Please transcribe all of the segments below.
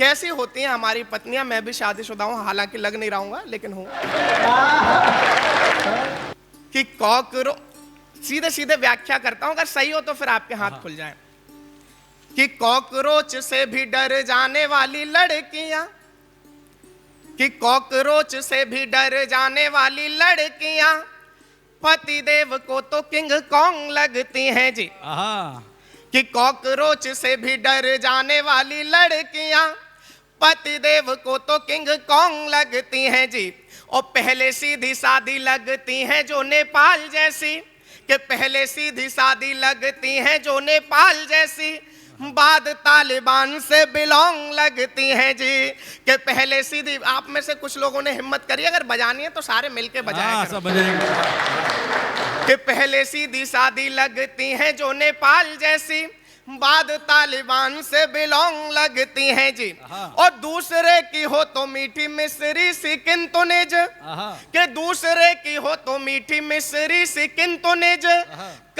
कैसी होती हैं हमारी पत्नियां। मैं भी शादीशुदा हूं, हालांकि लग नहीं रहूंगा लेकिन हूं। कि कॉकरोच, सीधे सीधे व्याख्या करता हूं, अगर सही हो तो फिर आपके हाथ खुल जाए। कि कॉकरोच से भी डर जाने वाली लड़कियां, कि कॉकरोच से भी डर जाने वाली लड़कियां पतिदेव को तो किंग कॉन्ग लगती हैं जी। कि कॉकरोच से भी डर जाने वाली लड़कियां पतिदेव को तो किंग कॉन्ग लगती हैं जी। और पहले सीधी सादी लगती हैं जो नेपाल जैसी, कि पहले सीधी सादी लगती हैं जो नेपाल जैसी, बाद तालिबान से बिलोंग लगती हैं जी। कि पहले सीधी, आप में से कुछ लोगों ने हिम्मत करी, अगर बजानी है तो सारे मिलके बजाएं। सब कि पहले सीधी सादी लगती हैं जो नेपाल जैसी, बाद तालिबान से बिलोंग लगती हैं जी। और दूसरे की हो तो मीठी मिश्री सी किंतु निज, के दूसरे की हो तो मीठी मिश्री सी किंतु निज,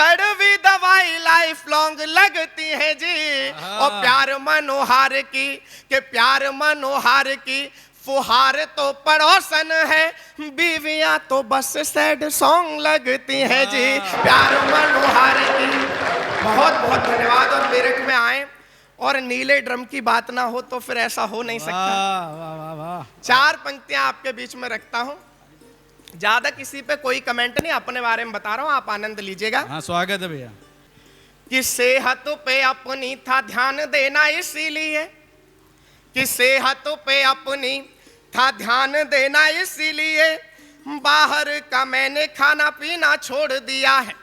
कड़वी दवाई लाइफ लॉन्ग लगती है जी। और प्यार मनोहार की, के प्यार मनोहार की फुहार तो पड़ोसन है, बीवियां तो बस सैड सॉन्ग लगती हैं जी। प्यार मनोहार की। बहुत बहुत धन्यवाद। और मेरठ में आए और नीले ड्रम की बात ना हो तो फिर ऐसा हो नहीं सकता। 4 पंक्तियां आपके बीच में रखता हूं, ज्यादा किसी पे कोई कमेंट नहीं, अपने बारे में बता रहा हूं, आप आनंद लीजिएगा। हाँ, स्वागत है भैया। कि सेहत पे अपनी था ध्यान देना इसीलिए, कि सेहत पे अपनी था ध्यान देना इसीलिए, बाहर का मैंने खाना पीना छोड़ दिया है।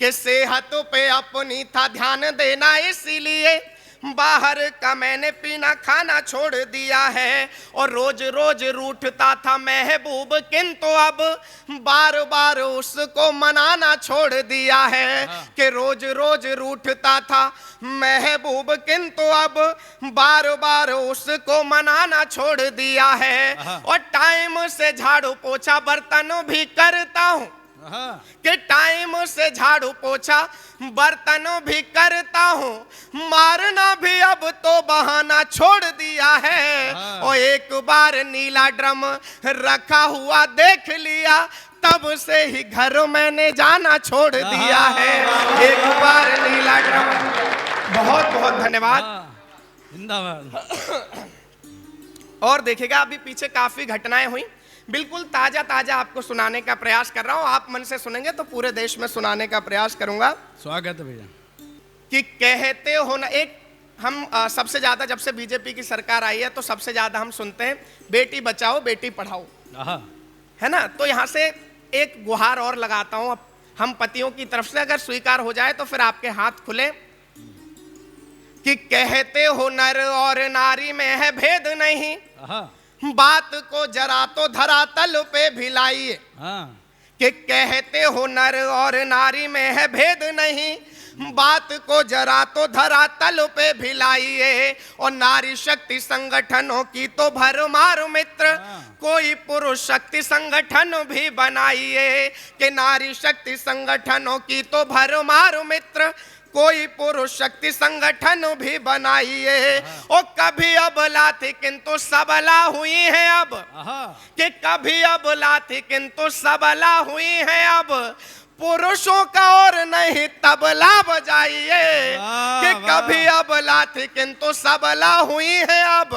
कि सेहत पे अपनी था ध्यान देना इसीलिए, बाहर का मैंने पीना खाना छोड़ दिया है। और रोज रोज रूठता था महबूब, किंतु अब बार बार उसको मनाना छोड़ दिया है। कि रोज रोज रूठता था महबूब, किंतु अब बार बार उसको मनाना छोड़ दिया है। और टाइम से झाड़ू पोछा बर्तन भी करता हूँ, कि टाइम से झाड़ू पोछा बर्तन भी करता हूँ, मारना भी अब तो बहाना छोड़ दिया है। और एक बार नीला ड्रम रखा हुआ देख लिया, तब से ही घर मैंने जाना छोड़ दिया है। एक बार नीला ड्रम। बहुत बहुत धन्यवाद। और देखिएगा अभी पीछे काफी घटनाएं हुई, बिल्कुल ताजा ताजा आपको सुनाने का प्रयास कर रहा हूं। आप मन से सुनेंगे तो पूरे देश में सुनाने का प्रयास करूंगा। स्वागत है भैया। कि कहते हो ना, एक हम सबसे ज्यादा जब से बीजेपी की सरकार आई है तो सबसे ज्यादा हम सुनते हैं बेटी बचाओ बेटी पढ़ाओ, है ना। तो यहां से एक गुहार और लगाता हूं हम पतियों की तरफ से, अगर स्वीकार हो जाए तो फिर आपके हाथ खुले। कि कहते हो नर और नारी में है भेद नहीं, बात को जरा तो धरातल पे भी लाइए। कि कहते हो नर और नारी में है भेद नहीं, बात को जरा तो धरातल पे भी लाइए। और नारी शक्ति संगठनों की तो भरमार मित्र, कोई पुरुष शक्ति संगठन भी बनाइए। कि नारी शक्ति संगठनों की तो भरमार मित्र, कोई पुरुष शक्ति संगठन भी बनाइए। और कभी अबला थी किंतु सबला हुई है अब, कि कभी अबला थी किंतु सबला हुई है अब, पुरुषों का और नहीं तबला बजाइए। कि कभी अबला थी किंतु सबला हुई है अब,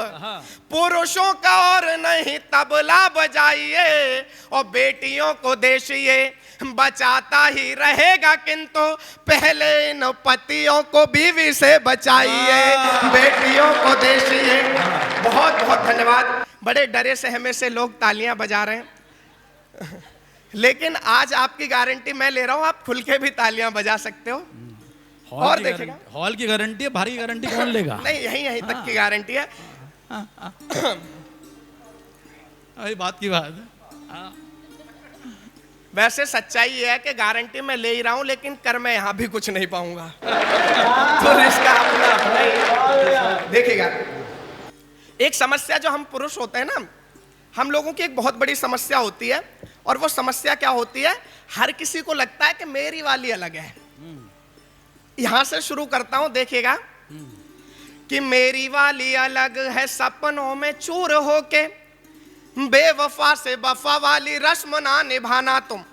पुरुषों का और नहीं तबला बजाइए। और बेटियों को देश ये बचाता ही रहेगा, किंतु पहले इन पतियों को बीवी से बचाइए। बेटियों को देश ये। बहुत बहुत धन्यवाद। बड़े डरे सहमे से लोग तालियां बजा रहे हैं, लेकिन आज आपकी गारंटी मैं ले रहा हूं, आप खुल के भी तालियां बजा सकते हो। और देखिएगा, हॉल की गारंटी है, भारी गारंटी कौन लेगा? नहीं, यहीं तक की गारंटी है। बात की बात है। वैसे सच्चाई ये है कि गारंटी मैं ले ही रहा हूं, लेकिन कर मैं यहां भी कुछ नहीं पाऊंगा। तो इसका अपना ही देखिएगा। एक समस्या जो हम पुरुष होते हैं ना, हम लोगों की एक बहुत बड़ी समस्या होती है, और वो समस्या क्या होती है, हर किसी को लगता है कि मेरी वाली अलग है। यहां से शुरू करता हूं, देखिएगा। कि मेरी वाली अलग है सपनों में चूर होके, बेवफा से वफा वाली रस्म ना निभाना तुम।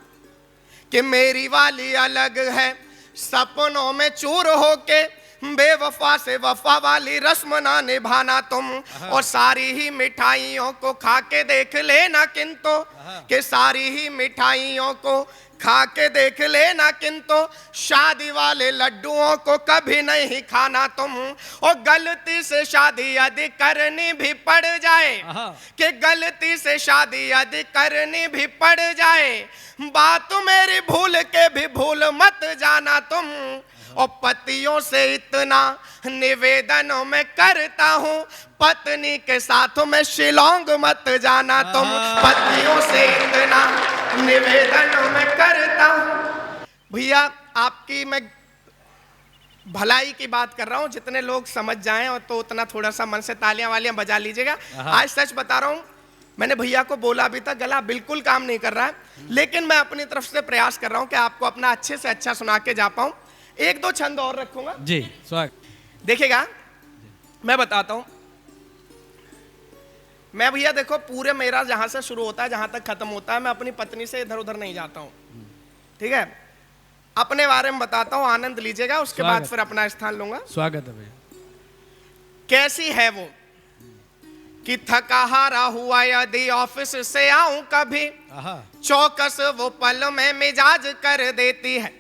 कि मेरी वाली अलग है सपनों में चूर होके, बेवफा से वफा वाली रस्म ना निभाना तुम। और सारी ही मिठाइयों को खा के देख लेना किंतु, कि सारी ही मिठाइयों को खा के देख लेना किंतु शादी वाले लड्डुओं को कभी नहीं खाना तुम। और गलती से शादी यदि करनी भी पड़ जाए, कि गलती से शादी यदि करनी भी पड़ जाए, बात मेरी भूल के भी भूल मत जाना तुम। और पतियों से इतना निवेदन मैं करता हूँ, पत्नी के साथ में शिलोंग मत जाना तुम। पतियों से इतना निवेदन मैं करता हूँ। भैया आपकी मैं भलाई की बात कर रहा हूँ, जितने लोग समझ जाएं और तो उतना थोड़ा सा मन से तालियां वालियां बजा लीजिएगा। आज सच बता रहा हूँ, मैंने भैया को बोला अभी तक गला बिल्कुल काम नहीं कर रहा है, लेकिन मैं अपनी तरफ से प्रयास कर रहा हूँ कि आपको अपना अच्छे से अच्छा सुना के जा पाऊँ। एक दो छंद और रखूंगा जी। स्वागत। देखिएगा, मैं बताता हूं। मैं भैया देखो पूरे मेरा जहां से शुरू होता है जहां तक खत्म होता है, मैं अपनी पत्नी से इधर उधर नहीं जाता हूं। ठीक है, अपने बारे में बताता हूं, आनंद लीजिएगा, उसके बाद फिर अपना स्थान लूंगा। स्वागत है भैया। कैसी है वो कि थका हारा हुआ यदि ऑफिस से आऊं कभी, चौकस वो पल में मिजाज कर देती है।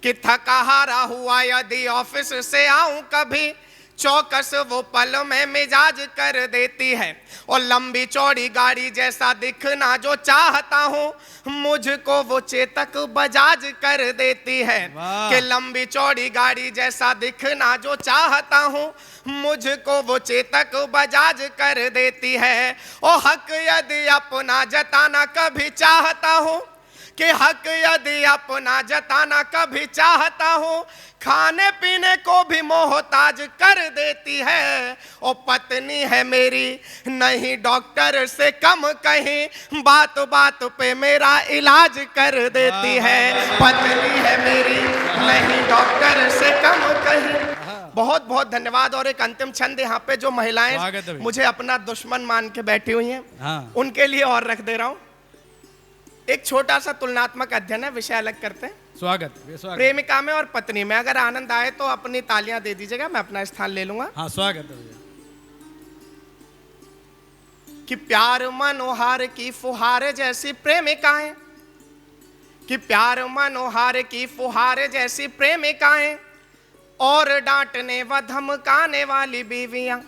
कि थका हारा हुआ यदि ऑफिस से आऊं कभी, चौकस वो पल में मिजाज कर देती है। और लंबी चौड़ी गाड़ी जैसा दिखना जो चाहता हूँ, मुझको वो चेतक बजाज कर देती है। कि लंबी चौड़ी गाड़ी जैसा दिखना जो चाहता हूँ, मुझको वो चेतक बजाज कर देती है। और हक यदि अपना जताना कभी चाहता हूँ, कि हक यदि अपना जताना कभी चाहता हूँ, खाने पीने को भी मोहताज कर देती है। और पत्नी है मेरी नहीं डॉक्टर से कम कहीं, बात बात पे मेरा इलाज कर देती है। पत्नी है मेरी नहीं डॉक्टर से कम कहीं। बहुत बहुत धन्यवाद। और एक अंतिम छंद यहाँ पे जो महिलाएं मुझे अपना दुश्मन मान के बैठी हुई हैं, उनके लिए और रख दे रहा हूँ। एक छोटा सा तुलनात्मक अध्ययन है, विषय अलग करते हैं। स्वागत। प्रेमिका में और पत्नी में अगर आनंद आए तो अपनी तालियां दे दीजिएगा, मैं अपना स्थान ले लूंगा। हाँ, स्वागत है भैया। कि प्यार मनोहार की फुहार जैसी प्रेमिकाएं, कि प्यार मनोहार की फुहार जैसी प्रेमिकाएं, और डांटने व धमकाने वाली बीवियां।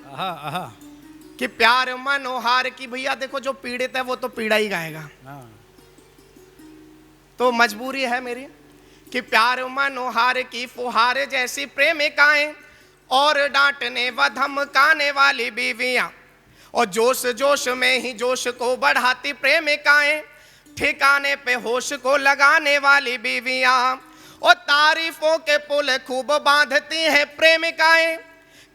कि प्यार मनोहार की, भैया देखो जो पीड़ित है वो तो पीड़ा ही गाएगा, तो मजबूरी है मेरी। कि प्यार मनोहार की फुहार जैसी प्रेमिकाएं, और डांटने व धमकाने वाली बीवियां, और जोश जोश में ही जोश को बढ़ाती प्रेमिकाएं, ठिकाने पे होश को लगाने वाली बीवियां। और तारीफों के पुल खूब बांधती हैं प्रेमिकाएं,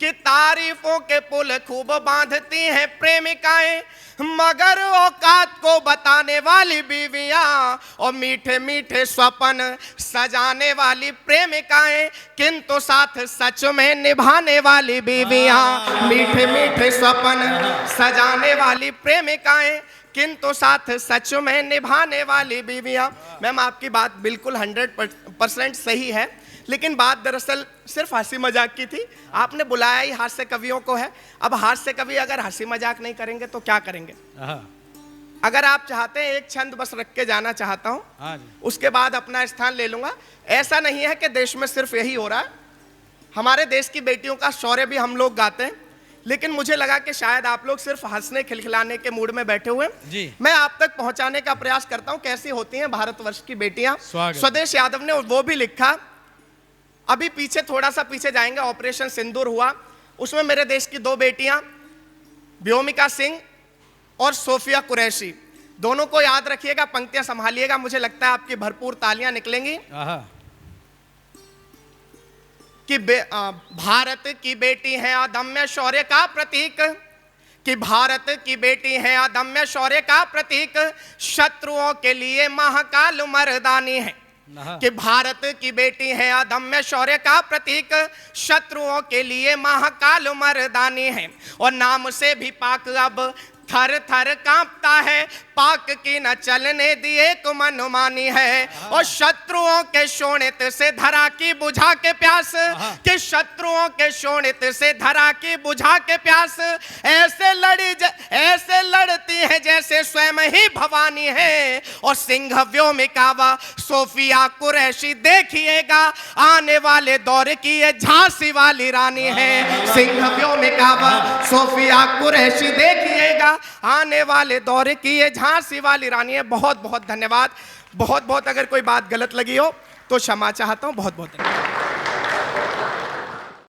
कि तारीफों के पुल खूब बांधती हैं प्रेमिकाएं, मगर औकात को बताने वाली बीवियां। और मीठे मीठे स्वप्न सजाने वाली प्रेमिकाएं, किंतु साथ सच में निभाने वाली बीवियां। मीठे मीठे स्वप्न सजाने वाली प्रेमिकाएं, किंतु साथ सच में निभाने वाली बीवियां। मैम आपकी बात बिल्कुल 100% सही है, लेकिन बात दरअसल सिर्फ हंसी मजाक की थी। आपने बुलाया ही हास्य कवियों को है। अब हास्य कवि अगर हंसी मजाक नहीं करेंगे तो क्या करेंगे? अगर आप चाहते हैं, एक छंद बस रख के जाना चाहता हूं, उसके बाद अपना स्थान ले लूंगा। ऐसा नहीं है कि देश में सिर्फ यही हो रहा है, हमारे देश की बेटियों का शौर्य भी हम लोग गाते हैं, लेकिन मुझे लगा कि शायद आप लोग सिर्फ हंसने खिलखिलाने के मूड में बैठे हुए हैं। मैं आप तक पहुंचाने का प्रयास करता हूं कैसी होती हैं भारतवर्ष की बेटियां। स्वदेश यादव ने वो भी लिखा, अभी पीछे थोड़ा सा पीछे जाएंगे, ऑपरेशन सिंदूर हुआ, उसमें मेरे देश की 2 बेटियां व्योमिका सिंह और सोफिया कुरैशी, दोनों को याद रखिएगा, पंक्तियां संभालिएगा, मुझे लगता है आपकी भरपूर तालियां निकलेंगी। कि भारत की बेटी है अदम्य शौर्य का प्रतीक, कि भारत की बेटी है अदम्य शौर्य का प्रतीक, शत्रुओं के लिए महाकाल मर्दानी है। नहा। कि भारत की बेटी है अदम्य शौर्य का प्रतीक, शत्रुओं के लिए महाकाल मर्दानी है, और नाम से भी पाक अब थर थर कांपता है, पाक की न चलने दिए को मनमानी है, और शत्रुओं के शोणित से धरा की बुझा के प्यास, कि शत्रुओं के शोणित से धरा की बुझा के प्यास, ऐसे लड़ती है जैसे स्वयं ही भवानी है, और सिंह व्योमिका व सोफिया कुरैशी देखिएगा आने वाले दौर की ये झांसी वाली रानी है। सिंह व्योमिका व सोफिया कुरैशी देखिएगा आने वाले दौर की ये झांसी वाली रानी है। बहुत बहुत धन्यवाद। बहुत बहुत अगर कोई बात गलत लगी हो तो क्षमा चाहता हूं। बहुत बहुत धन्यवाद।